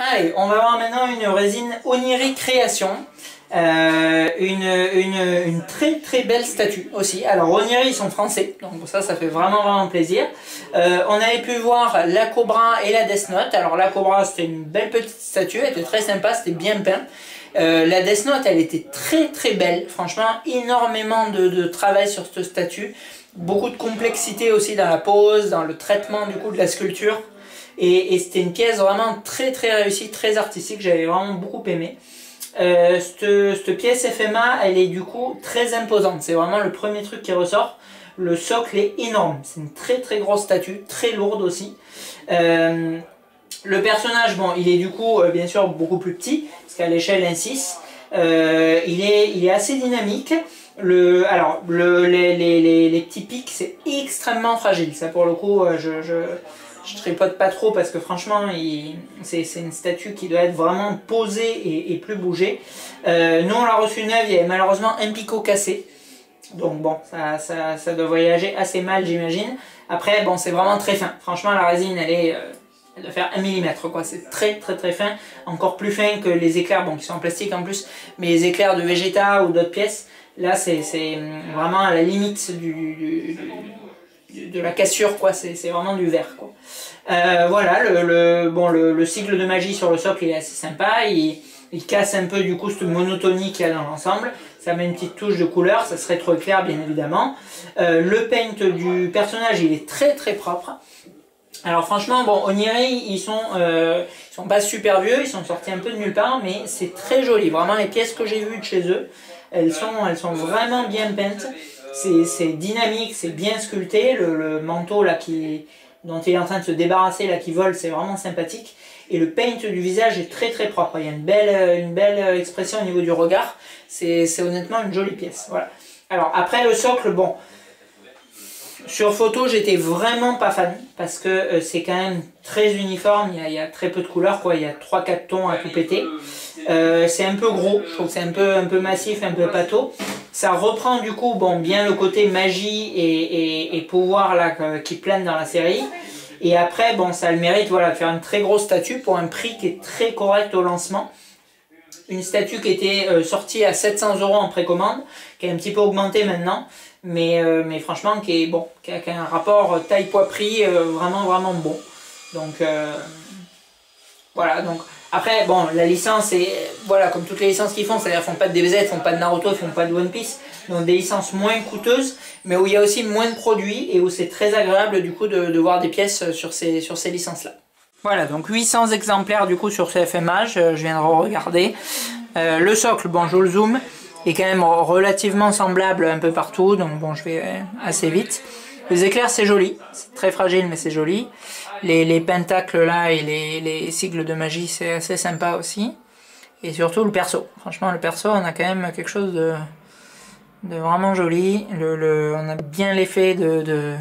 Allez, on va voir maintenant une résine Oniri Création. Une très belle statue aussi. Alors Oniri, ils sont français, donc ça fait vraiment plaisir. On avait pu voir la Cobra et la Death Note. Alors la Cobra, c'était une belle petite statue, elle était très sympa, c'était bien peint. La Death Note, elle était très belle. Franchement, énormément de travail sur cette statue. Beaucoup de complexité aussi dans la pose, dans le traitement du coup de la sculpture. Et c'était une pièce vraiment très réussie, très artistique, j'avais vraiment beaucoup aimé. Cette pièce FMA, elle est du coup très imposante, c'est vraiment le premier truc qui ressort. Le socle est énorme, c'est une très grosse statue, très lourde aussi. Le personnage, bon, il est du coup bien sûr beaucoup plus petit, parce qu'à l'échelle 1/6, il est assez dynamique. Les petits pics, c'est extrêmement fragile, ça pour le coup, je tripote pas trop parce que franchement c'est une statue qui doit être vraiment posée et plus bouger. Nous on l'a reçue neuve, il y avait malheureusement un picot cassé. Donc bon, ça doit voyager assez mal j'imagine. Après bon, c'est vraiment très fin. Franchement la résine elle doit faire 1 mm quoi. C'est très fin. Encore plus fin que les éclairs, bon qui sont en plastique en plus. Mais les éclairs de Vegeta ou d'autres pièces, là c'est vraiment à la limite de la cassure quoi, c'est vraiment du verre quoi. Voilà, le sigle de magie sur le socle il est assez sympa, il casse un peu du coup cette monotonie qu'il y a dans l'ensemble, ça met une petite touche de couleur, ça serait trop clair bien évidemment. Le paint du personnage il est très propre. Alors franchement, bon, Oniri, ils sont pas super vieux, ils sont sortis un peu de nulle part, mais c'est très joli. Vraiment, les pièces que j'ai vues de chez eux, elles sont vraiment bien peintes. C'est dynamique, c'est bien sculpté. Le manteau là dont il est en train de se débarrasser, là qui vole, c'est vraiment sympathique. Et le paint du visage est très propre. Il y a une belle expression au niveau du regard. C'est honnêtement une jolie pièce. Voilà. Alors après le socle, bon. Sur photo, j'étais vraiment pas fan parce que c'est quand même très uniforme, il y a très peu de couleurs, quoi. Il y a 3-4 tons à tout péter. C'est un peu gros, je trouve que c'est un peu massif, un peu pâteau. Ça reprend du coup bon, bien le côté magie et pouvoir là, qui plane dans la série. Et après, bon, ça a le mérite voilà, de faire une très grosse statue pour un prix qui est très correct au lancement. Une statue qui était sortie à 700 € en précommande, qui est un petit peu augmentée maintenant. Mais franchement qui a un rapport taille poids prix vraiment bon. Donc voilà, donc après bon, la licence est voilà, comme toutes les licences qu'ils font, c'est-à-dire ils font pas de DBZ, ils font pas de Naruto, ils font pas de One Piece, donc des licences moins coûteuses, mais où il y a aussi moins de produits et où c'est très agréable du coup de voir des pièces sur ces licences là. Voilà, donc 800 exemplaires du coup sur CFMA, je viens de regarder. Le socle, bon je le zoome, est quand même relativement semblable un peu partout, donc bon je vais assez vite. Les éclairs c'est joli, c'est très fragile mais c'est joli. Les pentacles là et les sigles de magie c'est assez sympa aussi. Et surtout le perso, franchement le perso on a quand même quelque chose de vraiment joli. On a bien l'effet de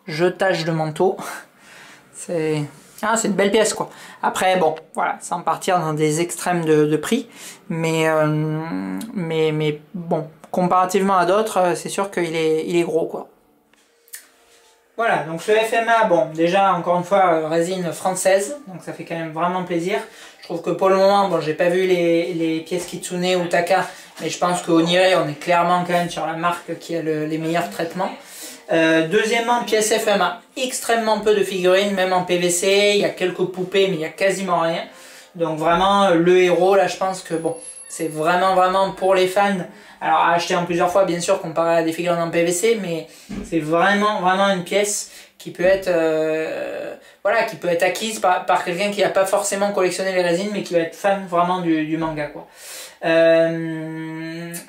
jetage de manteau. C'est une belle pièce quoi. Après bon, voilà, sans partir dans des extrêmes de prix, mais bon, comparativement à d'autres, c'est sûr qu'il est gros quoi. Voilà, donc ce FMA, bon, déjà encore une fois résine française, donc ça fait quand même vraiment plaisir. Je trouve que pour le moment, bon, j'ai pas vu les pièces Kitsune ou Taka, mais je pense qu'au Oniri, on est clairement quand même sur la marque qui a les meilleurs traitements. Deuxièmement, pièce FMA, extrêmement peu de figurines, même en PVC, il y a quelques poupées mais il y a quasiment rien. Donc vraiment le héros là, je pense que bon, c'est vraiment pour les fans. Alors à acheter en plusieurs fois bien sûr comparé à des figurines en PVC, mais c'est vraiment une pièce qui peut être voilà, qui peut être acquise par quelqu'un qui n'a pas forcément collectionné les résines mais qui va être fan vraiment du manga quoi.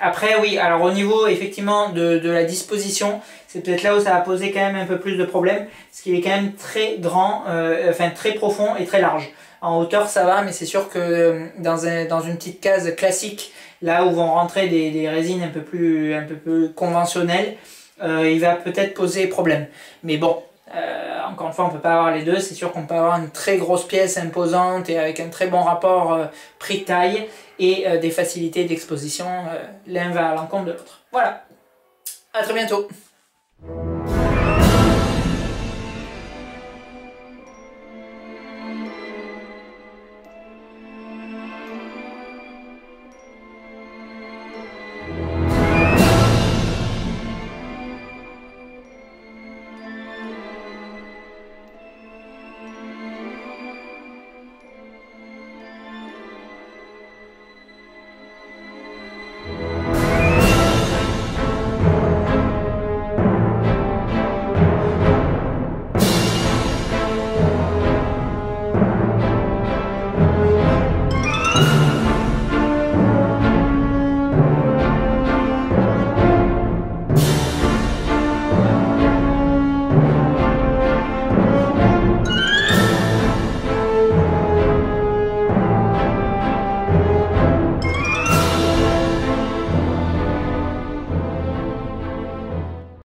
Après oui, alors au niveau effectivement de la disposition, c'est peut-être là où ça va poser quand même un peu plus de problèmes, parce qu'il est quand même très grand, enfin très profond et très large. En hauteur ça va, mais c'est sûr que dans une petite case classique, là où vont rentrer des résines un peu plus conventionnelles, il va peut-être poser problème. Mais bon, encore une fois on peut pas avoir les deux, c'est sûr qu'on peut avoir une très grosse pièce imposante et avec un très bon rapport prix-taille et des facilités d'exposition, l'un va à l'encontre de l'autre. Voilà, à très bientôt.